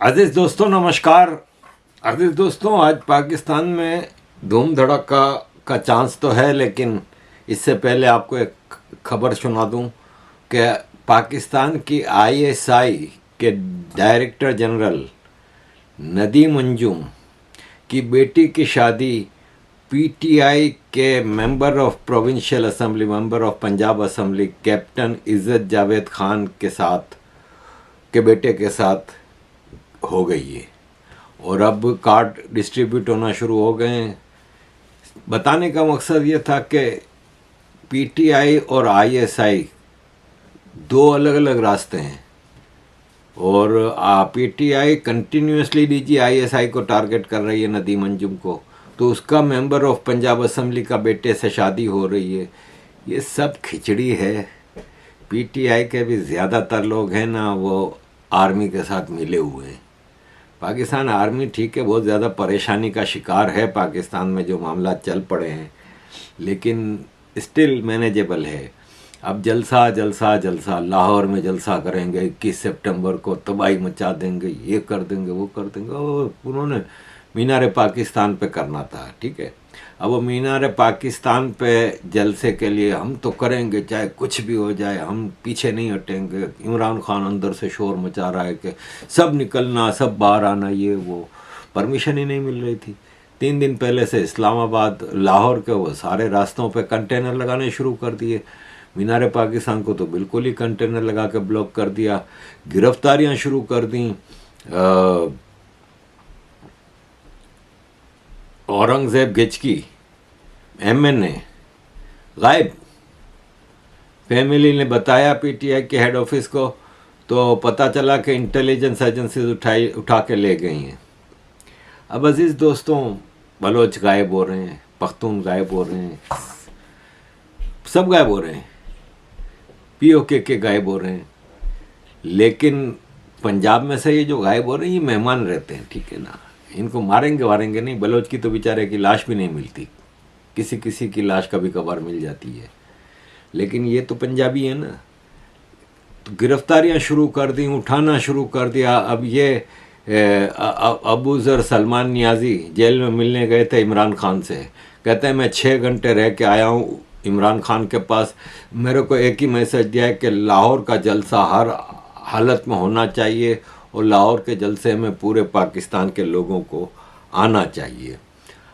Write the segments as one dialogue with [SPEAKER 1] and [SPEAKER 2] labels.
[SPEAKER 1] अजीज दोस्तों नमस्कार। अजीज दोस्तों, आज पाकिस्तान में धूम धड़का का चांस तो है, लेकिन इससे पहले आपको एक खबर सुना दूं कि पाकिस्तान की आईएसआई के डायरेक्टर जनरल नदीम अंजुम की बेटी की शादी पीटीआई के member of provincial assembly, member of Punjab assembly captain इज़्ज़त जावेद खान के बेटे के साथ हो गई है। और अब कार्ड डिस्ट्रीब्यूट होना शुरू हो गए हैं। बताने का मकसद ये था कि पीटीआई और आईएसआई दो अलग अलग रास्ते हैं, और पीटीआई कंटिन्यूसली डीजी आईएसआई को टारगेट कर रही है, नदीम अंजुम को, तो उसका मेंबर ऑफ पंजाब असेंबली का बेटे से शादी हो रही है। ये सब खिचड़ी है। पीटीआई के भी ज़्यादातर लोग हैं ना, वो आर्मी के साथ मिले हुए हैं। पाकिस्तान आर्मी ठीक है, बहुत ज़्यादा परेशानी का शिकार है पाकिस्तान में जो मामला चल पड़े हैं, लेकिन स्टिल मैनेजेबल है। अब जलसा जलसा जलसा, लाहौर में जलसा करेंगे, 21 सितंबर को तबाही मचा देंगे, ये कर देंगे वो कर देंगे। उन्होंने मीनार पाकिस्तान पे करना था, ठीक है। अब वो मीनार पाकिस्तान पे जलसे के लिए हम तो करेंगे, चाहे कुछ भी हो जाए, हम पीछे नहीं हटेंगे। इमरान खान अंदर से शोर मचा रहा है कि सब निकलना, सब बाहर आना, ये वो। परमिशन ही नहीं मिल रही थी। 3 दिन पहले से इस्लामाबाद, लाहौर के वो सारे रास्तों पे कंटेनर लगाने शुरू कर दिए। मीनार पाकिस्तान को तो बिल्कुल ही कंटेनर लगा के ब्लॉक कर दिया। गिरफ्तारियां शुरू कर दी। औरंगजेब गिचकी एमएनए गायब। फैमिली ने बताया पीटीआई के हेड ऑफिस को, तो पता चला कि इंटेलिजेंस एजेंसीज उठा के ले गई हैं। अब अजीज़ दोस्तों, बलोच गायब हो रहे हैं, पख्तून गायब हो रहे हैं, सब गायब हो रहे हैं, पीओके के गायब हो रहे हैं। लेकिन पंजाब में से ये जो गायब हो रहे हैं, ये मेहमान रहते हैं, ठीक है ना। इनको मारेंगे वारेंगे नहीं। बलोच की तो बेचारे की लाश भी नहीं मिलती, किसी किसी की लाश कभी कभार मिल जाती है, लेकिन ये तो पंजाबी है ना। तो गिरफ्तारियां शुरू कर दी, उठाना शुरू कर दिया। अब ये अबू ज़र सलमान नियाजी जेल में मिलने गए थे इमरान खान से। कहते हैं मैं 6 घंटे रह के आया हूँ इमरान खान के पास। मेरे को एक ही मैसेज दिया है कि लाहौर का जलसा हर हालत में होना चाहिए, और लाहौर के जलसे में पूरे पाकिस्तान के लोगों को आना चाहिए।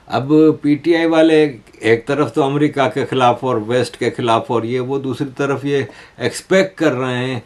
[SPEAKER 1] अब पीटीआई वाले एक तरफ तो अमेरिका के ख़िलाफ़ और वेस्ट के ख़िलाफ़, और ये वो दूसरी तरफ ये एक्सपेक्ट कर रहे हैं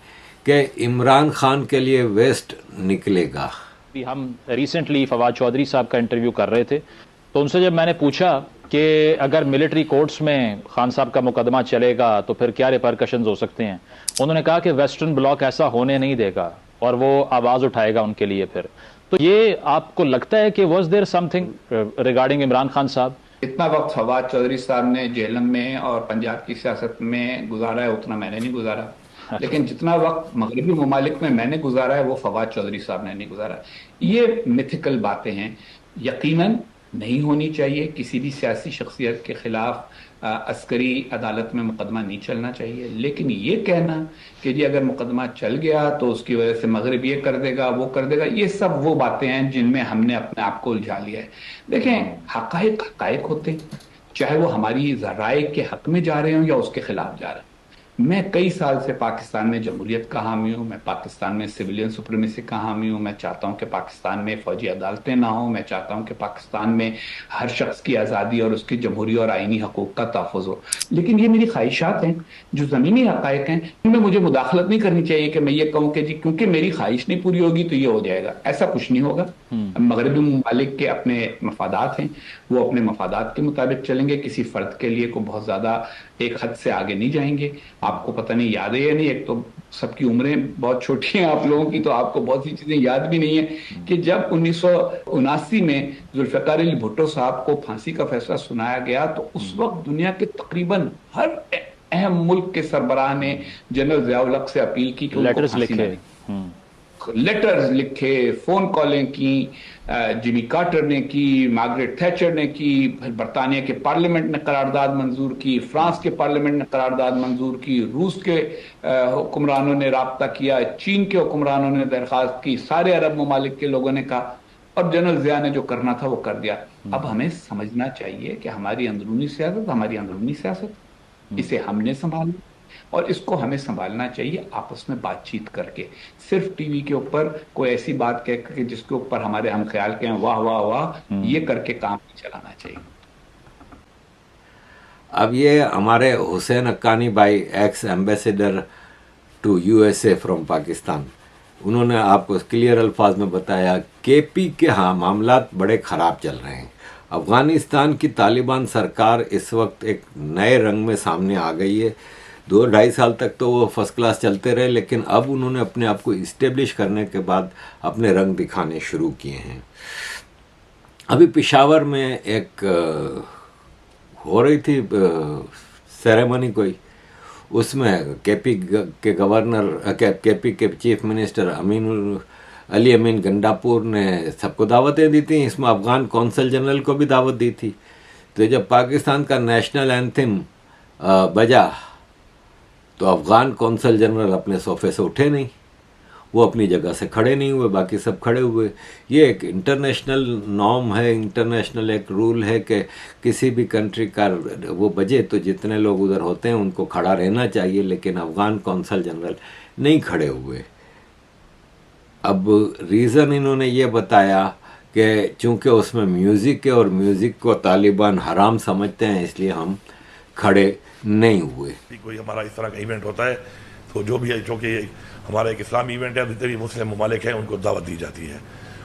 [SPEAKER 1] कि इमरान खान के लिए वेस्ट निकलेगा।
[SPEAKER 2] भी हम रिसेंटली फवाद चौधरी साहब का इंटरव्यू कर रहे थे, तो उनसे जब मैंने पूछा कि अगर मिलिट्री कोर्ट्स में खान साहब का मुकदमा चलेगा तो फिर क्या रिपरकशंस हो सकते हैं, उन्होंने कहा कि वेस्टर्न ब्लॉक ऐसा होने नहीं देगा और वो आवाज़ उठाएगा उनके लिए। फिर तो ये आपको लगता है कि was there something regarding Imran Khan साहब?
[SPEAKER 3] इतना वक्त फवाद चौधरी साहब ने जेलम में और पंजाब की सियासत में गुजारा है, उतना मैंने नहीं गुजारा। लेकिन जितना वक्त मगरबी ममालिक में मैंने गुजारा है, वो फवाद चौधरी साहब ने नहीं गुजारा। ये मिथिकल बातें हैं, यकीनन नहीं होनी चाहिए। किसी भी सियासी शख्सियत के खिलाफ अस्करी अदालत में मुकदमा नहीं चलना चाहिए। लेकिन ये कहना कि जी अगर मुकदमा चल गया तो उसकी वजह से मगरब ये कर देगा वो कर देगा, ये सब वो बातें हैं जिनमें हमने अपने आप को उलझा लिया है। देखें, हकायक हकायक होते हैं, चाहे वो हमारी राय के हक में जा रहे हों या उसके खिलाफ जा रहे हैं। मैं कई साल से पाकिस्तान में जमहूरियत का हामी हूँ, मैं पाकिस्तान में सिविलियन सुप्रीमेसी का हामी हूँ। मैं चाहता हूँ कि पाकिस्तान में फौजी अदालतें ना हो। मैं चाहता हूँ कि पाकिस्तान में हर शख्स की आज़ादी और उसकी जमहूरी और आईनी हकूक़ का तहफ़्फ़ुज़ हो। लेकिन ये मेरी ख्वाहिशात हैं, जो ज़मीनी हक़ाइक़ हैं, इनमें मुझे मुदाखलत नहीं करनी चाहिए कि मैं ये कहूँ कि जी क्योंकि मेरी ख्वाहिश नहीं पूरी होगी तो ये हो जाएगा। ऐसा कुछ नहीं होगा। मगरबी ममालिक के अपने मफादात हैं, वो अपने मफादात के मुताबिक चलेंगे। किसी फ़र्द के लिए को बहुत ज़्यादा एक हद से आगे नहीं जाएंगे। आपको पता नहीं याद है या नहीं, एक तो सबकी उम्रें बहुत छोटी हैं आप लोगों की, तो आपको बहुत सी चीजें याद भी नहीं है कि जब 1979 में जुल्फ़िकार अली भुट्टो साहब को फांसी का फैसला सुनाया गया, तो उस वक्त दुनिया के तकरीबन हर अहम मुल्क के सरबराह ने जनरल ज़िया उल हक से अपील की कि
[SPEAKER 2] लेटर्स लिखे।
[SPEAKER 3] लेटर्स लिखे, फोन कॉलें की, जिमी कार्टर ने की, मार्गरेट थैचर ने की, फिर बरतानिया के पार्लियामेंट ने करारदाद मंजूर की, फ्रांस के पार्लियामेंट ने करारदाद मंजूर की, रूस के हुक्मरानों ने राब्ता किया, चीन के हुक्मरानों ने दरखास्त की, सारे अरब ममालिक के लोगों ने कहा, और जनरल जिया ने जो करना था वो कर दिया। अब हमें समझना चाहिए कि हमारी अंदरूनी सियासत इसे हमने संभाला, और इसको हमें संभालना चाहिए आपस में बातचीत करके। सिर्फ टीवी के ऊपर कोई ऐसी बात कह के जिसके ऊपर हमारे हम ख्याल के हैं वाह वाह वाह, ये करके काम नहीं चलाना चाहिए।
[SPEAKER 1] अब ये हमारे हुसैन हक्कानी भाई, ex ambassador to USA from Pakistan, उन्होंने आपको क्लियर अल्फाज में बताया केपी के हाँ मामलात बड़े ख़राब चल रहे हैं। अफ़गानिस्तान की तालिबान सरकार इस वक्त एक नए रंग में सामने आ गई है। 2-2.5 साल तक तो वो फर्स्ट क्लास चलते रहे, लेकिन अब उन्होंने अपने आप को इस्टेब्लिश करने के बाद अपने रंग दिखाने शुरू किए हैं। अभी पेशावर में एक हो रही थी सेरेमनी कोई, उसमें केपी के गवर्नर केपी के चीफ मिनिस्टर अली अमीन गंडापुर ने सबको दावतें दी थी, इसमें अफ़गान कौंसल जनरल को भी दावत दी थी। तो जब पाकिस्तान का नेशनल एंथम बजा तो अफ़गान कौंसल जनरल अपने सोफे से उठे नहीं, वो अपनी जगह से खड़े नहीं हुए, बाकी सब खड़े हुए। ये एक इंटरनेशनल नॉर्म है, इंटरनेशनल एक रूल है कि किसी भी कंट्री का वो बजे तो जितने लोग उधर होते हैं उनको खड़ा रहना चाहिए, लेकिन अफ़गान कौंसल जनरल नहीं खड़े हुए। अब रीज़न इन्होंने ये बताया कि चूँकि उसमें म्यूज़िक है और म्यूज़िक को तालिबान हराम समझते हैं, इसलिए हम खड़े नहीं हुए।
[SPEAKER 4] कोई हमारा इस तरह का इवेंट होता है तो जो भी है, चूँकि हमारा एक इस्लामी इवेंट है, जितने भी मुस्लिम ममालिक हैं उनको दावत दी जाती है,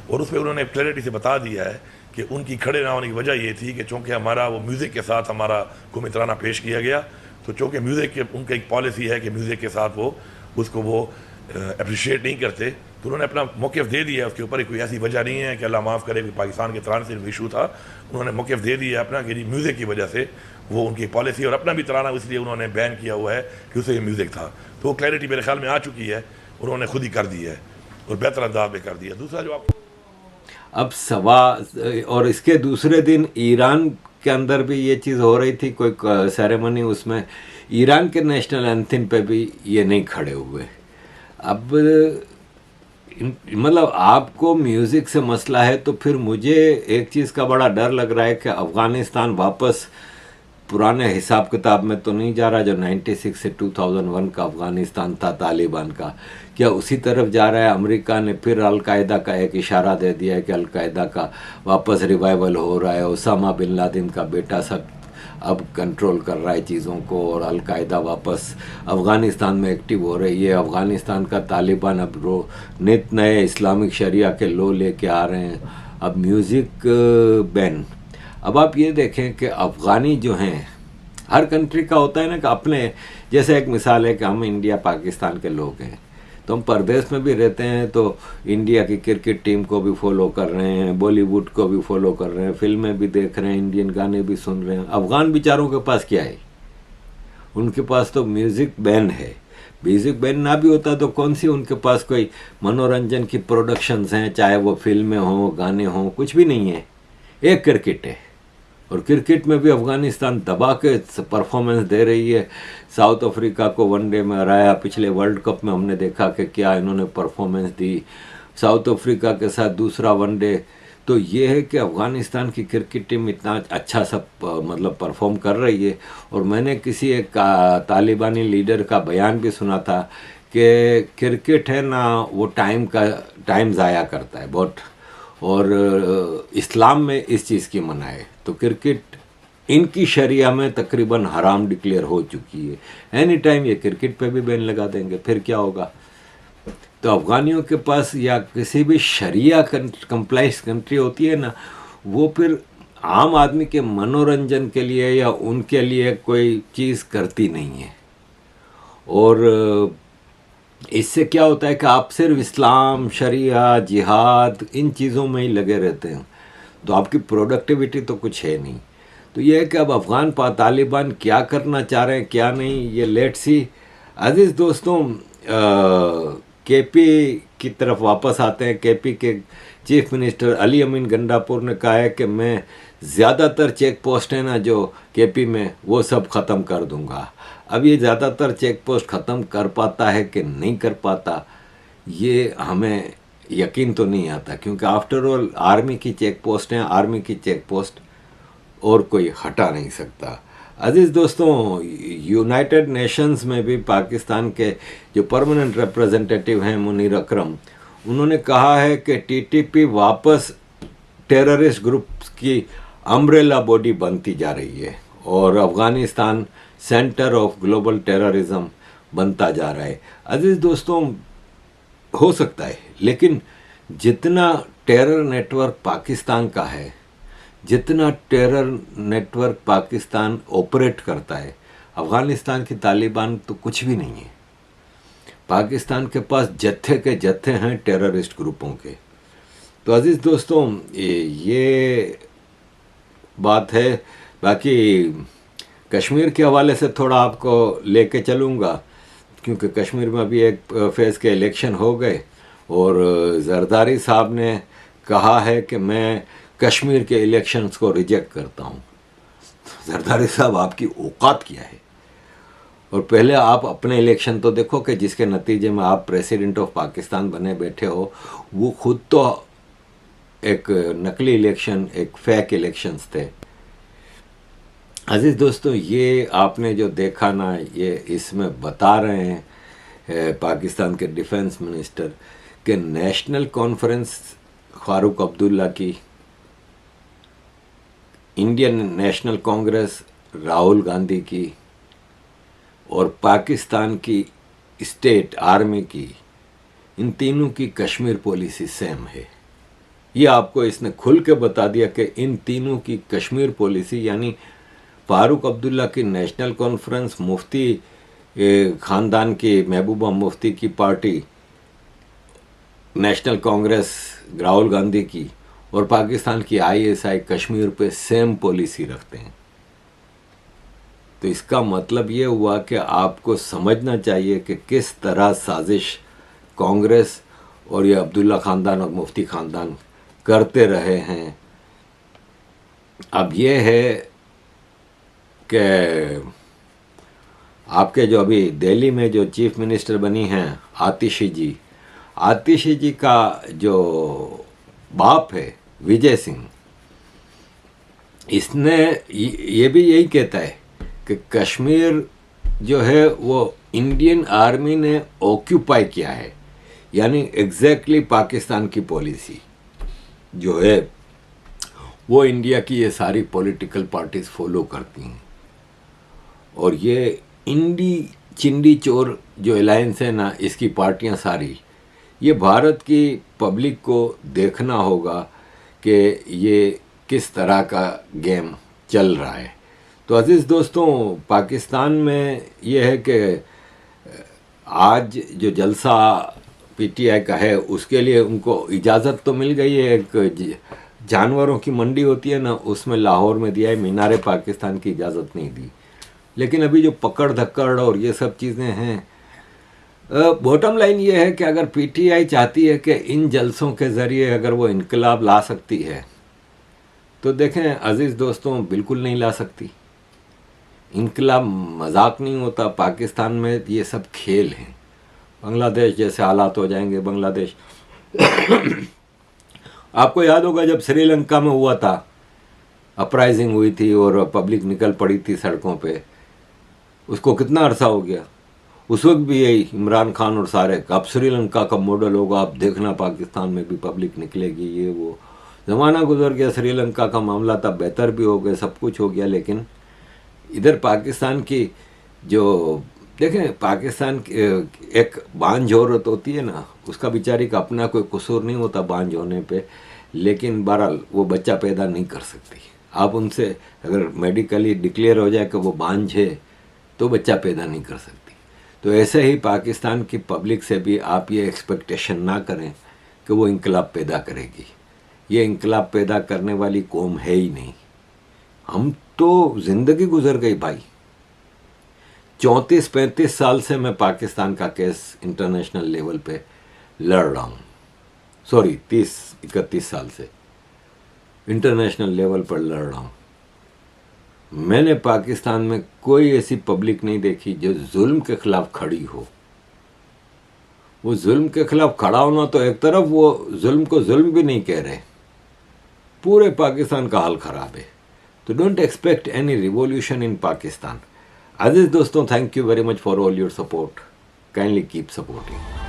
[SPEAKER 4] और उस पर उन्होंने क्लैरिटी से बता दिया है कि उनकी खड़े ना होने की वजह ये थी कि चूँकि हमारा वो म्यूज़िक के साथ हमारा कुमितराना पेश किया गया, तो चूँकि म्यूज़िक के उनका एक पॉलिसी है कि म्यूज़िक के साथ वो उसको वो अप्रिशिएट नहीं करते, तो उन्होंने अपना मौक़िफ़ दे दिया। उसके ऊपर कोई ऐसी वजह नहीं है कि अल्लाह माफ़ करे, पाकिस्तान के तराने से इशू था, उन्होंने मौक़िफ़ दे दिया अपना कि म्यूज़िक की वजह से वो उनकी पॉलिसी, और अपना भी तराना इसलिए उन्होंने बैन किया हुआ है कि उसे ये म्यूज़िक था। तो वो क्लैरिटी मेरे ख्याल में आ चुकी है, उन्होंने खुद ही कर दी है और बेहतर अंदाज में कर दिया। दूसरा जो आपको
[SPEAKER 1] अब सवा और इसके दूसरे दिन ईरान के अंदर भी ये चीज़ हो रही थी, कोई सेरेमनी, उसमें ईरान के नेशनल एंथम पे भी ये नहीं खड़े हुए। अब मतलब आपको म्यूज़िक से मसला है, तो फिर मुझे एक चीज़ का बड़ा डर लग रहा है कि अफ़गानिस्तान वापस पुराने हिसाब किताब में तो नहीं जा रहा जो 96 से 2001 का अफ़गानिस्तान था तालिबान का, क्या उसी तरफ जा रहा है? अमेरिका ने फिर अलकायदा का एक इशारा दे दिया है कि अलकायदा का वापस रिवाइवल हो रहा है, उसामा बिन लादेन का बेटा सब अब कंट्रोल कर रहा है चीज़ों को, और अलकायदा वापस अफ़गानिस्तान में एक्टिव हो रही है। अफ़गानिस्तान का तालिबान अब नित नए इस्लामिक शरिया के लो लेके आ रहे हैं। अब म्यूज़िक बैन। अब आप ये देखें कि अफ़गानी जो हैं, हर कंट्री का होता है ना कि अपने, जैसे एक मिसाल है कि हम इंडिया पाकिस्तान के लोग हैं, तो हम परदेश में भी रहते हैं तो इंडिया की क्रिकेट टीम को भी फॉलो कर रहे हैं, बॉलीवुड को भी फॉलो कर रहे हैं, फिल्में भी देख रहे हैं, इंडियन गाने भी सुन रहे हैं। अफ़गान बेचारों के पास क्या है? उनके पास तो म्यूज़िक बैन है। म्यूज़िक बैन ना भी होता तो कौन सी उनके पास कोई मनोरंजन की प्रोडक्शंस हैं, चाहे वो फिल्में हों, गाने हों, कुछ भी नहीं है। एक क्रिकेट है, और क्रिकेट में भी अफ़गानिस्तान दबा के परफॉर्मेंस दे रही है। साउथ अफ्रीका को वनडे में हराया, पिछले वर्ल्ड कप में हमने देखा कि क्या इन्होंने परफॉर्मेंस दी साउथ अफ्रीका के साथ दूसरा वनडे। तो ये है कि अफ़गानिस्तान की क्रिकेट टीम इतना अच्छा सब मतलब परफॉर्म कर रही है। और मैंने किसी एक तालिबानी लीडर का बयान भी सुना था कि क्रिकेट है ना, वो टाइम ज़ाया करता है बहुत, और इस्लाम में इस चीज़ की मना है। तो क्रिकेट इनकी शरिया में तकरीबन हराम डिक्लेयर हो चुकी है। एनी टाइम ये क्रिकेट पे भी बैन लगा देंगे, फिर क्या होगा? तो अफ़गानियों के पास या किसी भी शरिया कंप्लाइंस कंट्री होती है ना, वो फिर आम आदमी के मनोरंजन के लिए या उनके लिए कोई चीज़ करती नहीं है। और इससे क्या होता है कि आप सिर्फ इस्लाम, शरिया, जिहाद, इन चीज़ों में ही लगे रहते हैं, तो आपकी प्रोडक्टिविटी तो कुछ है नहीं। तो ये है कि अब अफ़गान तालिबान क्या करना चाह रहे हैं क्या नहीं, ये लेट्स सी। अजीज़ दोस्तों, केपी की तरफ वापस आते हैं। केपी के चीफ मिनिस्टर अली अमीन गंडापुर ने कहा है कि मैं ज़्यादातर चेक पोस्ट है ना जो केपी में, वो सब ख़त्म कर दूंगा। अब ये ज़्यादातर चेक पोस्ट ख़त्म कर पाता है कि नहीं कर पाता, ये हमें यकीन तो नहीं आता, क्योंकि आफ्टर ऑल आर्मी की चेक पोस्ट हैं, आर्मी की चेक पोस्ट और कोई हटा नहीं सकता। अजीज़ दोस्तों, यूनाइटेड नेशंस में भी पाकिस्तान के जो परमानेंट रिप्रेजेंटेटिव हैं मुनीर अकरम, उन्होंने कहा है कि टीटीपी वापस टेररिस्ट ग्रुप्स की अम्ब्रेला बॉडी बनती जा रही है और Afghanistan centre of global terrorism बनता जा रहा है। अजीज़ दोस्तों, हो सकता है, लेकिन जितना टेरर नेटवर्क पाकिस्तान का है, जितना टेरर नेटवर्क पाकिस्तान ऑपरेट करता है, अफ़गानिस्तान की तालिबान तो कुछ भी नहीं है। पाकिस्तान के पास जत्थे के जत्थे हैं टेररिस्ट ग्रुपों के। तो अजीज़ दोस्तों, ये बात है। बाकी कश्मीर के हवाले से थोड़ा आपको लेके चलूँगा, क्योंकि कश्मीर में अभी एक फेज़ के इलेक्शन हो गए और जरदारी साहब ने कहा है कि मैं कश्मीर के इलेक्शंस को रिजेक्ट करता हूँ। जरदारी साहब, आपकी औकात क्या है? और पहले आप अपने इलेक्शन तो देखो कि जिसके नतीजे में आप प्रेसिडेंट ऑफ पाकिस्तान बने बैठे हो, वो खुद तो एक नकली इलेक्शन, एक फेक इलेक्शंस थे। अजीज़ दोस्तों, ये आपने जो देखा ना, ये इसमें बता रहे हैं पाकिस्तान के डिफेंस मिनिस्टर कि नेशनल कॉन्फ्रेंस फारूक अब्दुल्ला की, इंडियन नेशनल कांग्रेस राहुल गांधी की और पाकिस्तान की स्टेट आर्मी की, इन तीनों की कश्मीर पॉलिसी सेम है। ये आपको इसने खुल के बता दिया कि इन तीनों की कश्मीर पॉलिसी, यानी फारूक अब्दुल्ला की नेशनल कॉन्फ्रेंस, मुफ्ती ख़ानदान की महबूबा मुफ्ती की पार्टी नेशनल कांग्रेस राहुल गांधी की, और पाकिस्तान की आईएसआई कश्मीर पे सेम पॉलिसी रखते हैं। तो इसका मतलब ये हुआ कि आपको समझना चाहिए कि किस तरह साजिश कांग्रेस और ये अब्दुल्ला ख़ानदान और मुफ्ती ख़ानदान करते रहे हैं। अब ये है कि आपके जो अभी दिल्ली में जो चीफ मिनिस्टर बनी हैं आतिशी जी का जो बाप है विजय सिंह, इसने ये भी यही कहता है कि कश्मीर जो है वो इंडियन आर्मी ने ऑक्यूपाई किया है, यानी एग्जैक्टली पाकिस्तान की पॉलिसी जो है वो इंडिया की ये सारी पॉलिटिकल पार्टीज फॉलो करती हैं। और ये इंडी चिंडी चोर जो अलायंस है ना, इसकी पार्टियां सारी, ये भारत की पब्लिक को देखना होगा कि ये किस तरह का गेम चल रहा है। तो अज़ीज़ दोस्तों, पाकिस्तान में ये है कि आज जो जलसा पीटीआई का है उसके लिए उनको इजाज़त तो मिल गई है। एक जानवरों की मंडी होती है ना, उसमें लाहौर में दिया है, मीनारे पाकिस्तान की इजाज़त नहीं दी। लेकिन अभी जो पकड़ धक्कड़ और ये सब चीज़ें हैं, बॉटम लाइन ये है कि अगर पीटीआई चाहती है कि इन जलसों के ज़रिए अगर वो इनकलाब ला सकती है, तो देखें अज़ीज़ दोस्तों, बिल्कुल नहीं ला सकती। इनकलाब मजाक नहीं होता। पाकिस्तान में ये सब खेल हैं। बांग्लादेश जैसे हालात हो जाएंगे। बांग्लादेश आपको याद होगा जब श्रीलंका में हुआ था, अपराइजिंग हुई थी और पब्लिक निकल पड़ी थी सड़कों पे, उसको कितना अरसा हो गया। उस वक्त भी यही इमरान खान और सारे, अब श्रीलंका का मॉडल होगा, अब देखना पाकिस्तान में भी पब्लिक निकलेगी, ये वो। ज़माना गुजर गया, श्रीलंका का मामला तब बेहतर भी हो गया, सब कुछ हो गया। लेकिन इधर पाकिस्तान की जो देखें, पाकिस्तान की एक बांझ औरत होती है ना, उसका बेचारी का अपना कोई कसूर नहीं होता बांझ होने पे, लेकिन बहरहाल वो बच्चा पैदा नहीं कर सकती। आप उनसे अगर मेडिकली डिक्लेयर हो जाए कि वो बांझ है तो बच्चा पैदा नहीं कर सकती। तो ऐसे ही पाकिस्तान की पब्लिक से भी आप ये एक्सपेक्टेशन ना करें कि वो इनकलाब पैदा करेगी। ये इनकलाब पैदा करने वाली कौम है ही नहीं। हम तो ज़िंदगी गुजर गई भाई। 34-35 साल से मैं पाकिस्तान का केस इंटरनेशनल लेवल पे लड़ रहा हूँ, सॉरी 30-31 साल से इंटरनेशनल लेवल पर लड़ रहा हूँ। मैंने पाकिस्तान में कोई ऐसी पब्लिक नहीं देखी जो जुल्म के खिलाफ खड़ी हो। वो जुल्म के खिलाफ खड़ा होना तो एक तरफ, वो जुल्म को जुल्म भी नहीं कह रहे। पूरे पाकिस्तान का हाल ख़राब है। तो don't expect any revolution in Pakistan. अजीज दोस्तों, thank you very much for all your support. Kindly keep supporting.